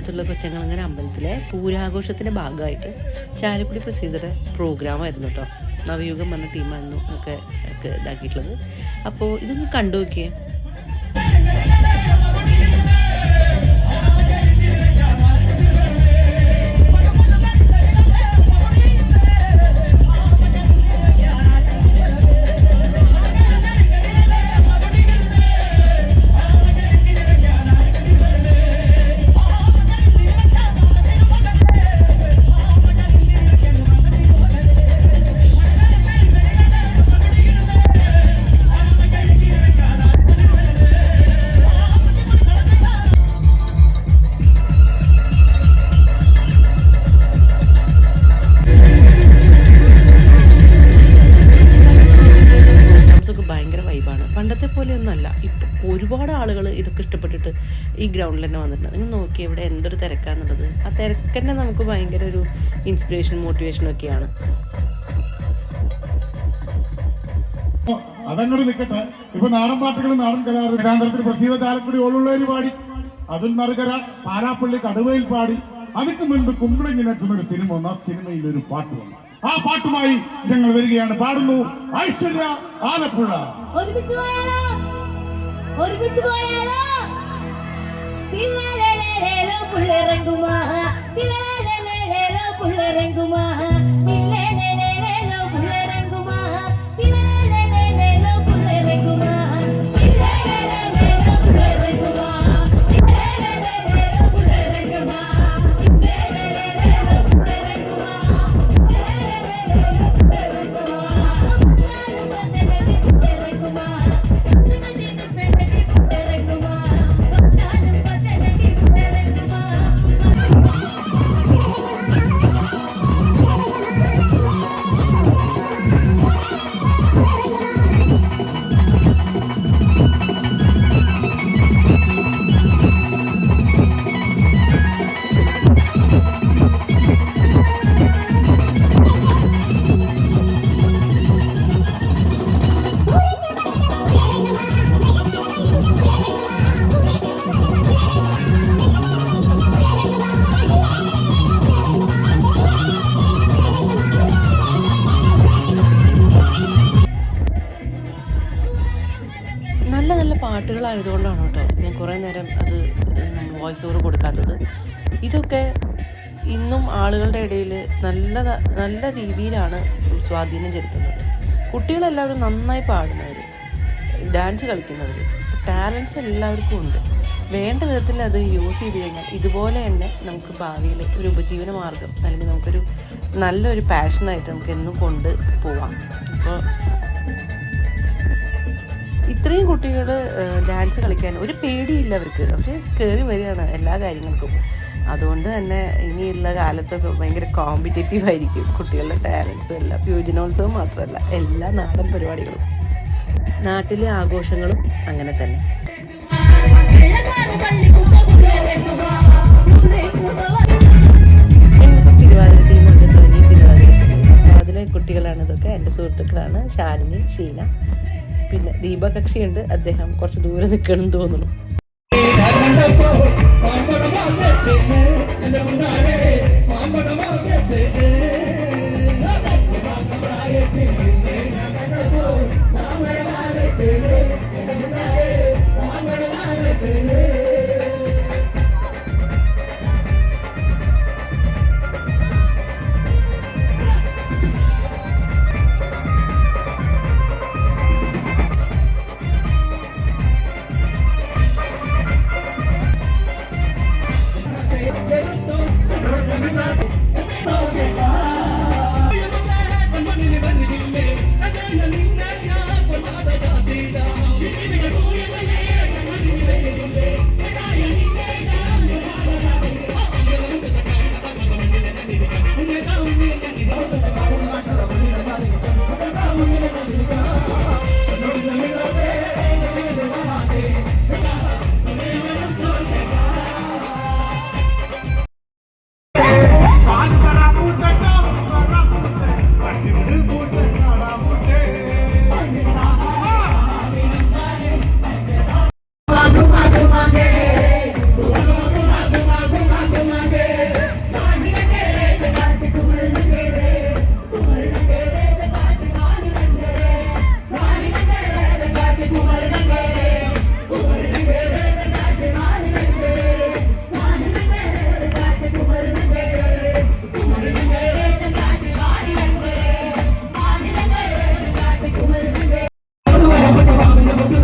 അടുത്തുള്ള കൊച്ചങ്ങളങ്ങര അമ്പലത്തിലെ പൂരാഘോഷത്തിൻ്റെ ഭാഗമായിട്ട് ചാലക്കുടി പ്രസിദ്ധരുടെ പ്രോഗ്രാമായിരുന്നു കേട്ടോ. നവയുഗം പറഞ്ഞ ടീമായിരുന്നു ഒക്കെ ഇതാക്കിയിട്ടുള്ളത്. അപ്പോൾ ഇതൊന്ന് കണ്ടു നോക്കിയേ. പണ്ടത്തെ പോലെയൊന്നുമല്ല. ഇപ്പം ഒരുപാട് ആളുകൾ ഇതൊക്കെ ഇഷ്ടപ്പെട്ടിട്ട് ഈ ഗ്രൗണ്ടിൽ തന്നെ വന്നിട്ടുണ്ട്. നിങ്ങൾ നോക്കി ഇവിടെ എന്തൊരു തിരക്കാന്നുള്ളത്. ആ തിരക്ക് തന്നെ നമുക്ക് ഭയങ്കര ഒരു ഇൻസ്പിറേഷൻ മോട്ടിവേഷനും ഒക്കെയാണ്. അതങ്ങോട്ട് നിൽക്കട്ടെ. ഇപ്പൊ നാടൻ പാട്ടുകളും നാടൻ കലാകാരത്തിൽ പ്രത്യേക ചാലക്കുടി ഓളുള്ളവര് പാടി, അതുൽ നറുകര പാലാപ്പള്ളി കടുവയിൽ പാടി. അതിക്ക് മുൻപ് കുമ്പളങ്ങി നടിച്ചൊരു സിനിമ വന്നു. ആ സിനിമയിൽ ഒരു പാട്ട് വന്നു. ആ പാട്ടുമായി ഞങ്ങൾ വരികയാണ്. പാടുന്നു ഐശ്വര്യ ആലപ്പുഴ. നല്ല പാട്ടുകളായതുകൊണ്ടാണ് കേട്ടോ ഞാൻ കുറേ നേരം അത് വോയിസ് ഓവർ കൊടുക്കാത്തത്. ഇതൊക്കെ ഇന്നും ആളുകളുടെ ഇടയിൽ നല്ല രീതിയിലാണ് സ്വാധീനം ചെലുത്തുന്നത്. കുട്ടികളെല്ലാവരും നന്നായി പാടുന്നവർ, ഡാൻസ് കളിക്കുന്നവർ, ടാലൻസ് എല്ലാവർക്കും ഉണ്ട്. വേണ്ട വിധത്തിൽ അത് യൂസ് ചെയ്ത് കഴിഞ്ഞാൽ ഇതുപോലെ തന്നെ നമുക്ക് ഭാവിയിൽ ഒരു ഉപജീവന മാർഗം അല്ലെങ്കിൽ നമുക്കൊരു നല്ലൊരു പാഷനായിട്ട് നമുക്ക് എന്നും കൊണ്ട് പോവാം. അപ്പോൾ ഇത്രയും കുട്ടികൾ ഡാൻസ് കളിക്കാൻ ഒരു പേടിയില്ല അവർക്ക്. പക്ഷേ കയറി വരികയാണ് എല്ലാ കാര്യങ്ങൾക്കും. അതുകൊണ്ട് തന്നെ ഇനിയുള്ള കാലത്തൊക്കെ ഭയങ്കര കോമ്പറ്റേറ്റീവ് ആയിരിക്കും കുട്ടികളുടെ ടാലൻസും എല്ലാം. യുവജനോത്സവം മാത്രമല്ല, എല്ലാ നാടൻ പരിപാടികളും നാട്ടിലെ ആഘോഷങ്ങളും അങ്ങനെ തന്നെ. തിരുവാതിര ടീമൊക്കെ തുടങ്ങി തിരുവാതിര കുട്ടികളാണ് ഇതൊക്കെ. എൻ്റെ സുഹൃത്തുക്കളാണ് ശാലിനി, ഷീന, പിന്നെ ദീപകക്ഷിയുണ്ട്. അദ്ദേഹം കുറച്ച് ദൂരെ നിൽക്കണം തോന്നുന്നു. Nina, Hey,